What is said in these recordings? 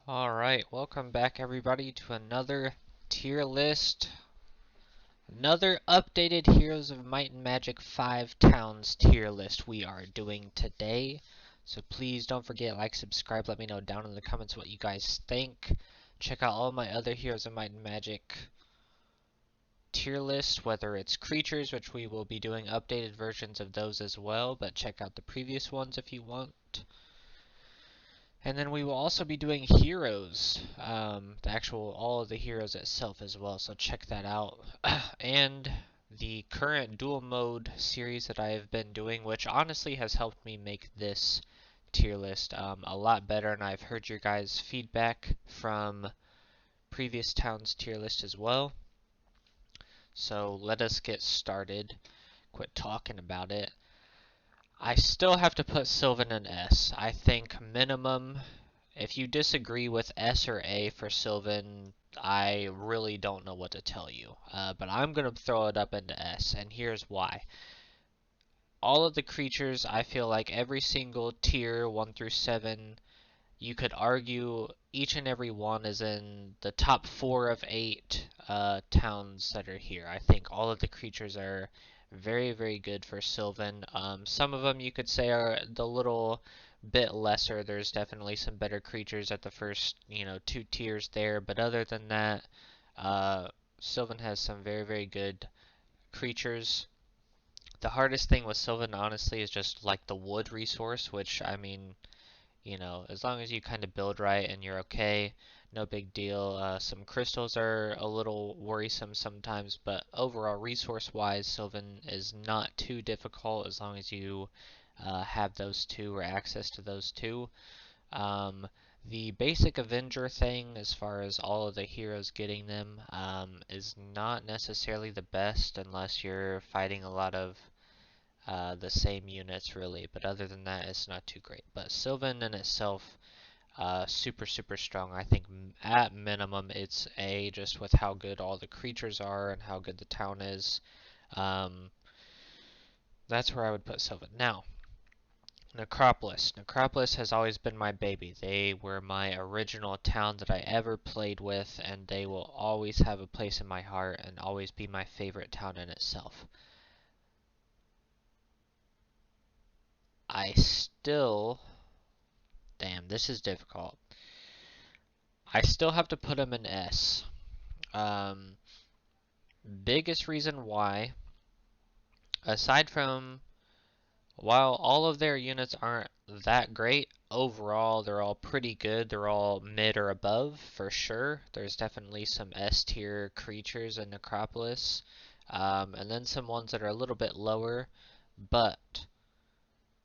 Alright, welcome back everybody to another tier list. Another updated Heroes of Might and Magic 5 Towns tier list we are doing today. So please don't forget, like, subscribe, let me know down in the comments what you guys think. Check out all my other Heroes of Might and Magic tier lists, whether it's creatures, which we will be doing updated versions of those as well, but check out the previous ones if you want. And then we will also be doing heroes, all of the heroes itself as well, so check that out. And the current dual mode series that I have been doing, which honestly has helped me make this tier list a lot better, and I've heard your guys' feedback from previous towns tier list as well. So let us get started. Quit talking about it. I still have to put Sylvan in S. I think minimum, if you disagree with S or A for Sylvan, I really don't know what to tell you. But I'm going to throw it up into S, and here's why. All of the creatures, I feel like every single tier, 1 through 7, you could argue each and every one is in the top 4 of 8 towns that are here. I think all of the creatures are very, very good for Sylvan. Some of them you could say are the little bit lesser. There's definitely some better creatures at the first, 2 tiers there. But other than that, Sylvan has some very, very good creatures. The hardest thing with Sylvan, honestly, is just like the wood resource, which, I mean, as long as you kind of build right and you're okay, no big deal. Some crystals are a little worrisome sometimes, but overall, resource-wise, Sylvan is not too difficult as long as you have those two or access to those two. The basic Avenger thing, as far as all of the heroes getting them, is not necessarily the best unless you're fighting a lot of the same units really, but other than that it's not too great. But Sylvan in itself, super strong. I think at minimum it's A, just with how good all the creatures are and how good the town is. That's where I would put Sylvan. Now, Necropolis. Necropolis has always been my baby. They were my original town that I ever played with, and they will always have a place in my heart and always be my favorite town in itself. I still... Damn, this is difficult. I still have to put them in S. Biggest reason why, aside from, while all of their units aren't that great, overall they're all pretty good. They're all mid or above for sure. There's definitely some S tier creatures in Necropolis, and then some ones that are a little bit lower, but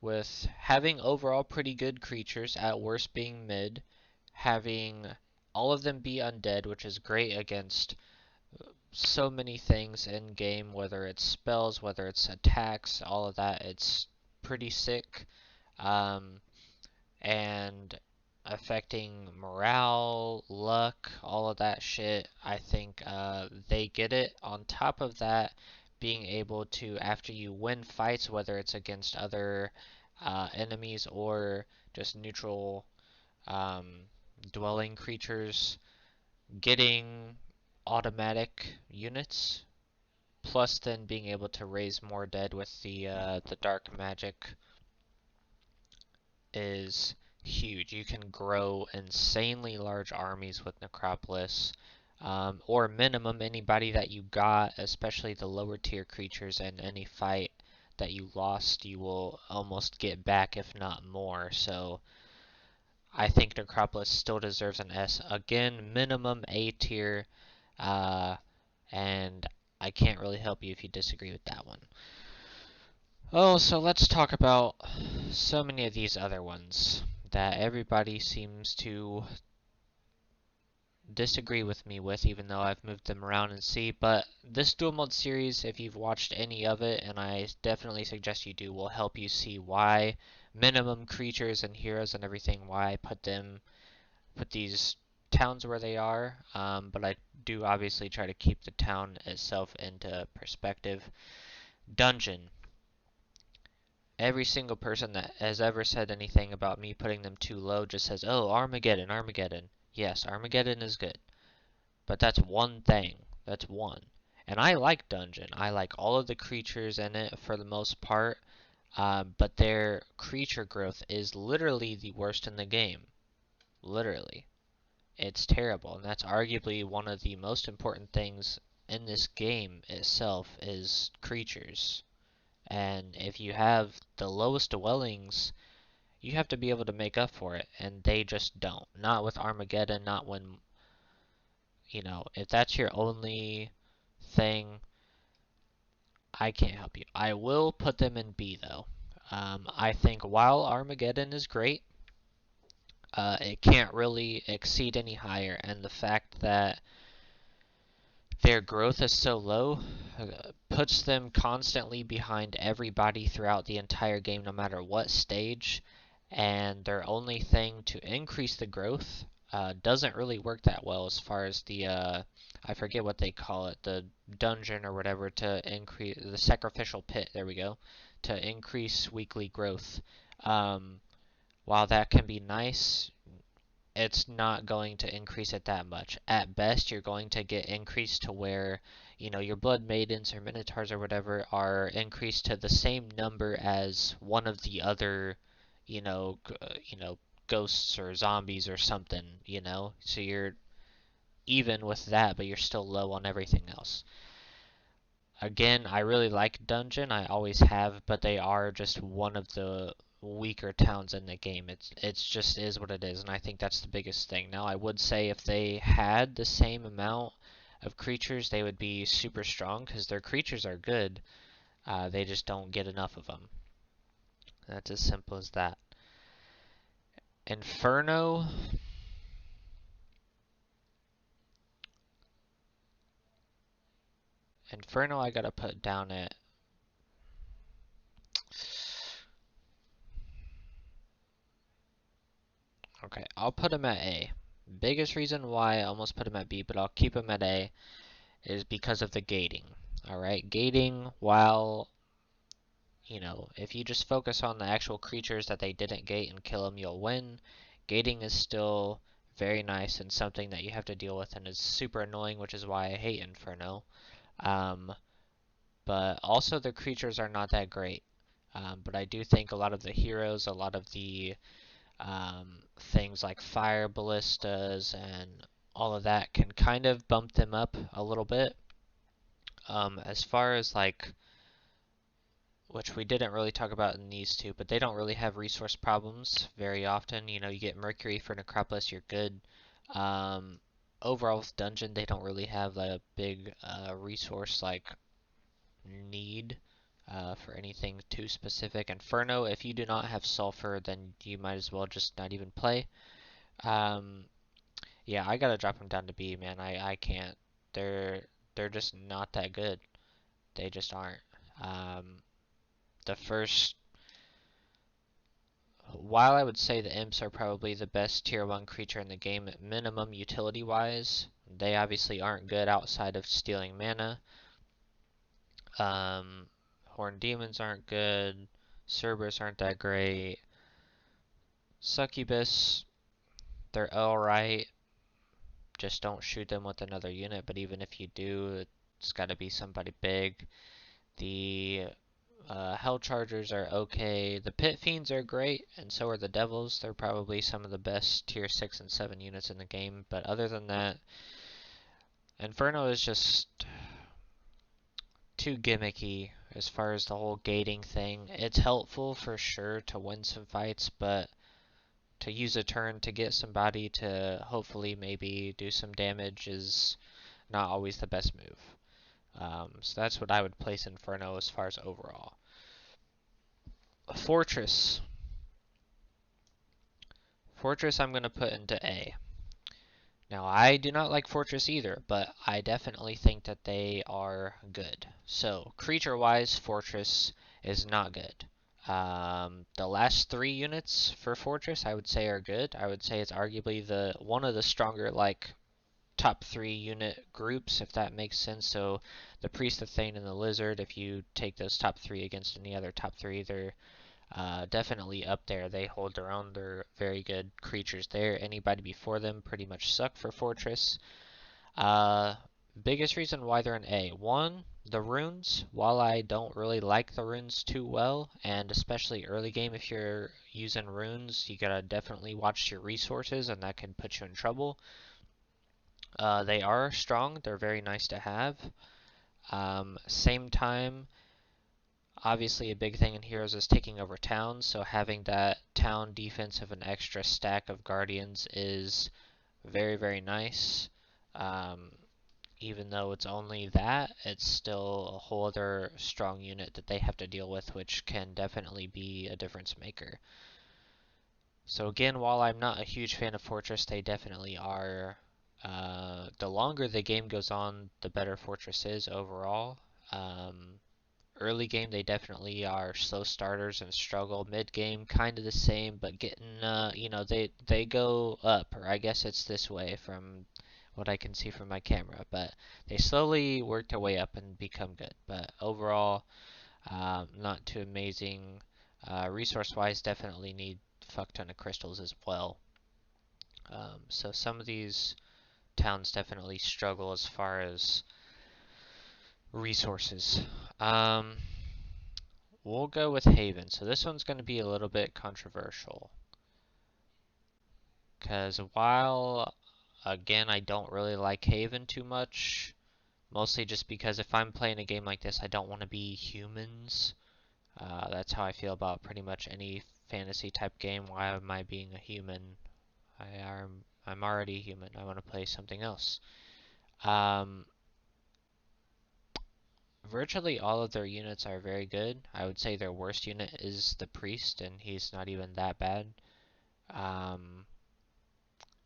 with having overall pretty good creatures, at worst being mid, having all of them be undead, which is great against so many things in game, whether it's spells, whether it's attacks, all of that, it's pretty sick. And affecting morale, luck, all of that shit, I think they get it. On top of that, being able to, after you win fights, whether it's against other enemies or just neutral dwelling creatures, getting automatic units, plus then being able to raise more dead with the dark magic is huge. You can grow insanely large armies with Necropolis, or minimum anybody that you got, especially the lower tier creatures, and any fight that you lost you will almost get back, if not more. So I think Necropolis still deserves an S. Again, minimum A tier, and I can't really help you if you disagree with that one. Oh, so let's talk about so many of these other ones that everybody seems to disagree with me with, even though I've moved them around and see. But this dual mode series, if you've watched any of it, and I definitely suggest you do, will help you see why minimum creatures and heroes and everything, why I put these towns where they are. But I do obviously try to keep the town itself into perspective. Dungeon. Every single person that has ever said anything about me putting them too low just says, oh, Armageddon, Armageddon. Yes, Armageddon is good. But that's one thing. That's one. And I like Dungeon. I like all of the creatures in it for the most part. But their creature growth is literally the worst in the game. Literally. It's terrible. And that's arguably one of the most important things in this game itself is creatures. And if you have the lowest dwellings, you have to be able to make up for it. And they just don't. Not with Armageddon, not when, if that's your only thing, I can't help you. I will put them in B though. I think while Armageddon is great, it can't really exceed any higher, and the fact that their growth is so low puts them constantly behind everybody throughout the entire game, no matter what stage, and their only thing to increase the growth doesn't really work that well as far as the I forget what they call it, the dungeon or whatever, to increase the sacrificial pit, there we go, to increase weekly growth. While that can be nice, it's not going to increase it that much. At best, you're going to get increased to where, your blood maidens or minotaurs or whatever are increased to the same number as one of the other, ghosts or zombies or something, So you're even with that, but you're still low on everything else. Again, I really like Dungeon. I always have, but they are just one of the weaker towns in the game. It's just is what it is, and I think that's the biggest thing. Now, I would say if they had the same amount of creatures, they would be super strong because their creatures are good. They just don't get enough of them. That's as simple as that. Inferno. Inferno, I gotta put down at. Okay, I'll put him at A. Biggest reason why I almost put him at B, but I'll keep him at A, is because of the gating. Alright, gating, while, if you just focus on the actual creatures that they didn't gate and kill them, you'll win. Gating is still very nice and something that you have to deal with and is super annoying, which is why I hate Inferno. But also the creatures are not that great. But I do think a lot of the heroes, a lot of the things like fire ballistas and all of that can kind of bump them up a little bit. As far as which we didn't really talk about in these two, but they don't really have resource problems very often. You get Mercury for Necropolis, you're good. Overall with Dungeon, they don't really have a big resource need for anything too specific. Inferno, if you do not have sulfur, then you might as well just not even play. Yeah, I gotta drop them down to B, man. I can't. They're just not that good. They just aren't. The first, while I would say the imps are probably the best tier 1 creature in the game at minimum utility wise, they obviously aren't good outside of stealing mana. Horned demons aren't good. Cerberus aren't that great. Succubus, they're alright. Just don't shoot them with another unit, but even if you do, it's gotta be somebody big. The Hell Chargers are okay. The Pit Fiends are great, and so are the Devils. They're probably some of the best tier 6 and 7 units in the game, but other than that, Inferno is just too gimmicky as far as the whole gating thing. It's helpful for sure to win some fights, but to use a turn to get somebody to hopefully maybe do some damage is not always the best move. So that's what I would place Inferno as far as overall. Fortress. Fortress I'm going to put into A. Now, I do not like Fortress either, but I definitely think that they are good. So, creature-wise, Fortress is not good. The last 3 units for Fortress, I would say, are good. I would say it's arguably one of the stronger, top 3 unit groups, if that makes sense. So, the Priest, the Thane, and the Lizard, if you take those top 3 against any other top 3, they're definitely up there. They hold their own. They're very good creatures there. Anybody before them pretty much suck for Fortress. Uh, Biggest reason why they're an A. One, the runes. While I don't really like the runes too well, and especially early game if you're using runes, you gotta definitely watch your resources and that can put you in trouble. They are strong. They're very nice to have. Same time, obviously, a big thing in Heroes is taking over towns, so having that town defense of an extra stack of Guardians is very, very nice. Um, Even though it's only that, it's still a whole other strong unit that they have to deal with, which can definitely be a difference maker. So again, while I'm not a huge fan of Fortress, they definitely are. The longer the game goes on, the better Fortress is overall. Um, Early game, they definitely are slow starters and struggle. Mid game, kind of the same, but getting, they go up, or I guess it's this way from what I can see from my camera. But they slowly work their way up and become good. But overall, not too amazing. Resource-wise, definitely need fuck ton of crystals as well. So some of these towns definitely struggle as far as resources. Um, We'll go with Haven. So this one's going to be a little bit controversial. Because while, again, I don't really like Haven too much, mostly just because if I'm playing a game like this, I don't want to be humans. That's how I feel about pretty much any fantasy type game. Why am I being a human? I'm already human. I want to play something else. Um, Virtually all of their units are very good. I would say their worst unit is the priest, and he's not even that bad. Um,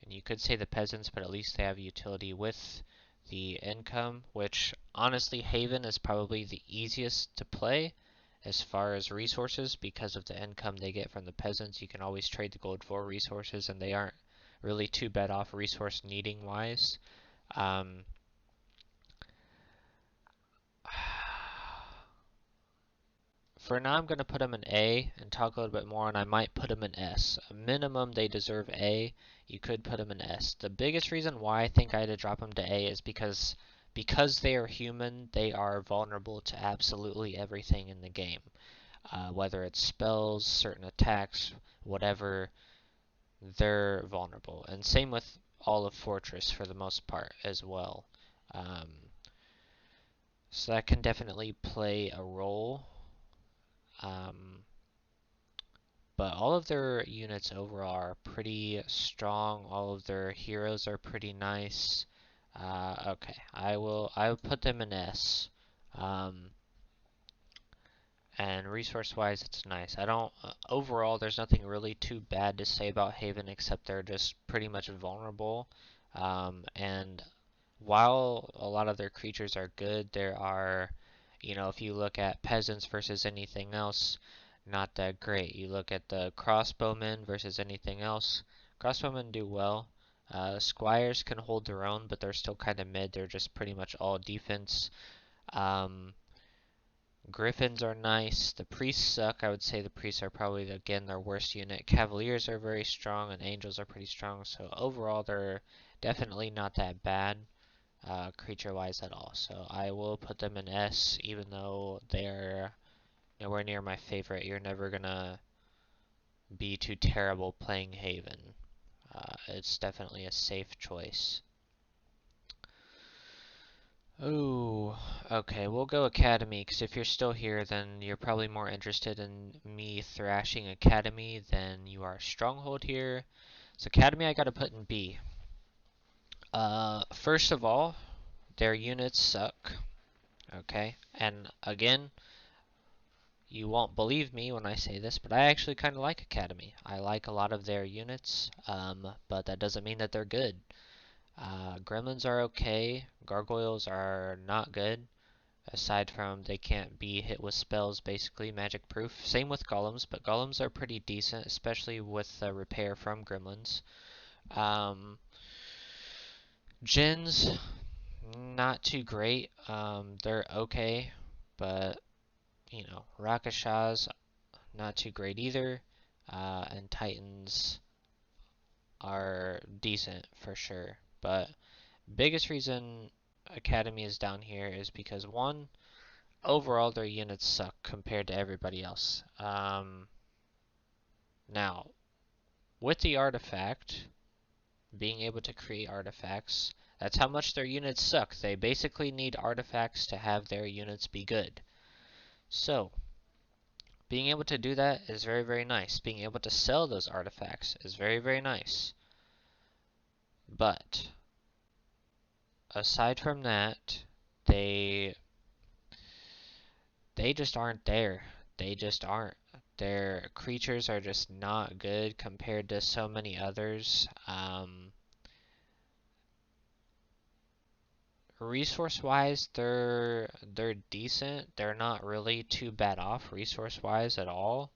and you could say the peasants, but at least they have utility with the income, which honestly, Haven is probably the easiest to play as far as resources because of the income they get from the peasants. You can always trade the gold for resources, and they aren't really too bad off resource needing wise. Um, For now, I'm going to put them in A and talk a little bit more, and I might put them in S. A minimum, they deserve A. You could put them in S. The biggest reason why I think I had to drop them to A is because they are human, they are vulnerable to absolutely everything in the game. Whether it's spells, certain attacks, whatever, they're vulnerable. And same with all of Fortress for the most part as well. Um, so that can definitely play a role. Um, But all of their units overall are pretty strong. All of their heroes are pretty nice. Okay, I will put them in S. Um, and resource-wise, it's nice. I don't overall. There's nothing really too bad to say about Haven except they're just pretty much vulnerable. And while a lot of their creatures are good, there are, if you look at peasants versus anything else, not that great. You look at the crossbowmen versus anything else, crossbowmen do well. Squires can hold their own, but they're still kind of mid. They're just pretty much all defense. Um, Griffins are nice. The priests suck. I would say the priests are probably, again, their worst unit. Cavaliers are very strong, and angels are pretty strong. So overall, they're definitely not that bad. Creature-wise at all. So I will put them in S, even though they're nowhere near my favorite. You're never gonna be too terrible playing Haven. It's definitely a safe choice. Ooh, okay, we'll go Academy, because if you're still here, then you're probably more interested in me thrashing Academy than you are Stronghold here. So Academy I gotta put in B. First of all, their units suck. Okay, and again, you won't believe me when I say this, but I actually kind of like Academy. I like a lot of their units, but that doesn't mean that they're good. Gremlins are okay. Gargoyles are not good, aside from they can't be hit with spells, basically magic proof. Same with golems, but golems are pretty decent, especially with repair from gremlins. Djinns, not too great. They're okay, but Rakashas, not too great either. And Titans are decent for sure. But biggest reason Academy is down here is because one, overall their units suck compared to everybody else. Now, with the artifact, being able to create artifacts, that's how much their units suck. They basically need artifacts to have their units be good. So, being able to do that is very, very nice. Being able to sell those artifacts is very, very nice. But, aside from that, they just aren't there. They just aren't. Their creatures are just not good compared to so many others. Resource-wise, they're decent. They're not really too bad off resource-wise at all.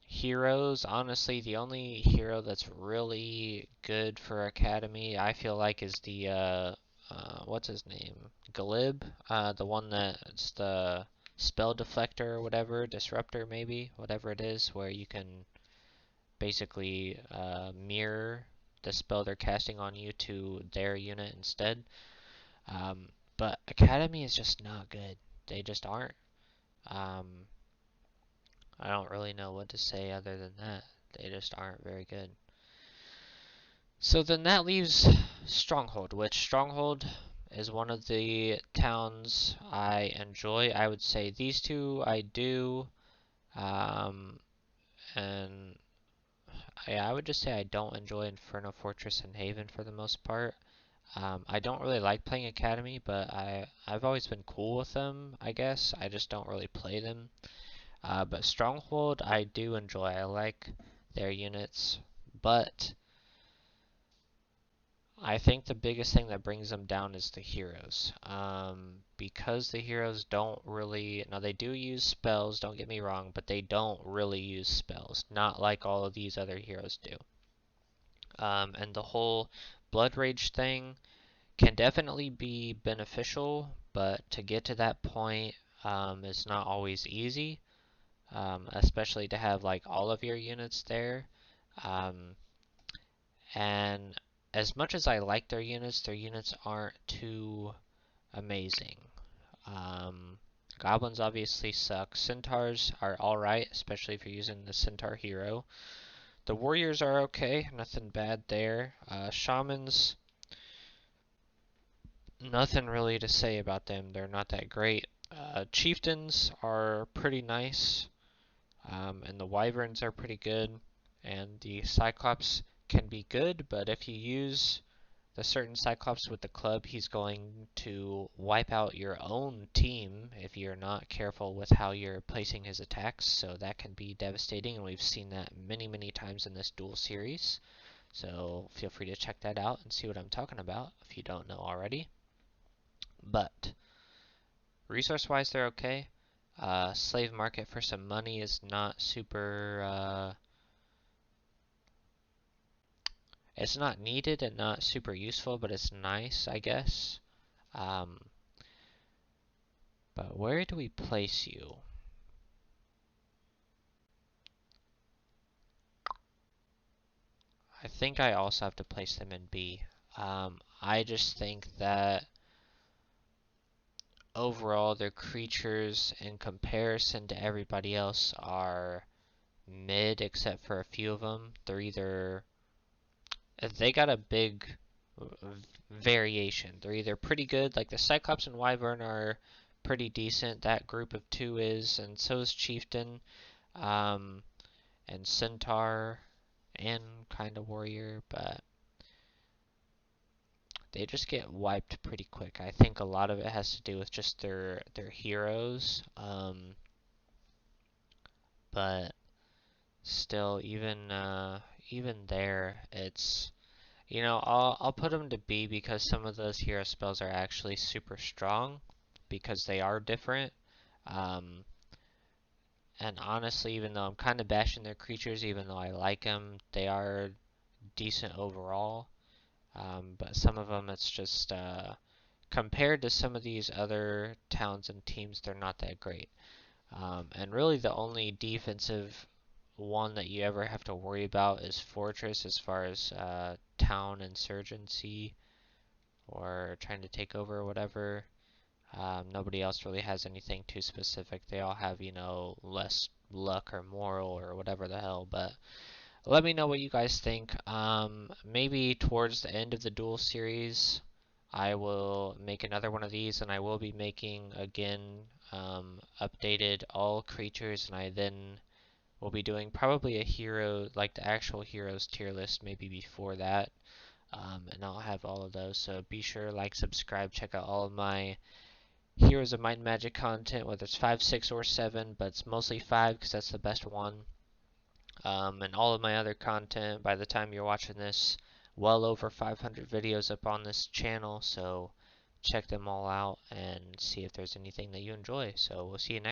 Heroes, honestly, the only hero that's really good for Academy, I feel like, is the what's his name? Glib, the one that's the spell deflector or whatever, disruptor maybe, whatever it is, where you can basically mirror the spell they're casting on you to their unit instead. But Academy is just not good. They just aren't. I don't really know what to say other than that. They just aren't very good. So then that leaves Stronghold, which Stronghold is one of the towns I enjoy. I would say these two I do. And I would just say I don't enjoy Inferno, Fortress, and Haven for the most part. I don't really like playing Academy, but I've always been cool with them, I guess. I just don't really play them. But Stronghold I do enjoy. I like their units, but I think the biggest thing that brings them down is the heroes. Because the heroes don't really, now they do use spells, don't get me wrong, but they don't really use spells, not like all of these other heroes do. And the whole Blood Rage thing can definitely be beneficial, but to get to that point is not always easy, especially to have like all of your units there. And as much as I like their units aren't too amazing. Goblins obviously suck. Centaurs are alright, especially if you're using the Centaur hero. The warriors are okay, nothing bad there. Shamans, nothing really to say about them. They're not that great. Chieftains are pretty nice, and the wyverns are pretty good. And the Cyclops can be good, but if you use the certain Cyclops with the club, he's going to wipe out your own team if you're not careful with how you're placing his attacks, so that can be devastating, and we've seen that many, many times in this duel series. So feel free to check that out and see what I'm talking about if you don't know already. But resource-wise, they're okay. Slave market for some money is not super it's not needed and not super useful, but it's nice, I guess. But where do we place you? I think I also have to place them in B. I just think that overall their creatures in comparison to everybody else are mid, except for a few of them. They're either, they got a big variation. They're either pretty good, like the Cyclops and Wyvern are pretty decent, that group of two is, and so is Chieftain, and Centaur, and kind of Warrior, but they just get wiped pretty quick. I think a lot of it has to do with just their heroes, but still, even there, it's, you know, I'll put them to B because some of those hero spells are actually super strong because they are different. And honestly, even though I'm kind of bashing their creatures, even though I like them, they are decent overall. But some of them, it's just compared to some of these other towns and teams, they're not that great. And really the only defensive one that you ever have to worry about is Fortress, as far as town insurgency or trying to take over or whatever. Nobody else really has anything too specific. They all have, less luck or moral or whatever the hell. But let me know what you guys think. Maybe towards the end of the duel series, I will make another one of these, and I will be making, again, updated all creatures, and I then will be doing probably a hero, like the actual heroes tier list, maybe before that. And I'll have all of those, so be sure to like, subscribe, check out all of my Heroes of Might and Magic content, whether it's 5, 6, or 7, but it's mostly 5 because that's the best one. And all of my other content, by the time you're watching this, well over 500 videos up on this channel, so check them all out and see if there's anything that you enjoy. So we'll see you next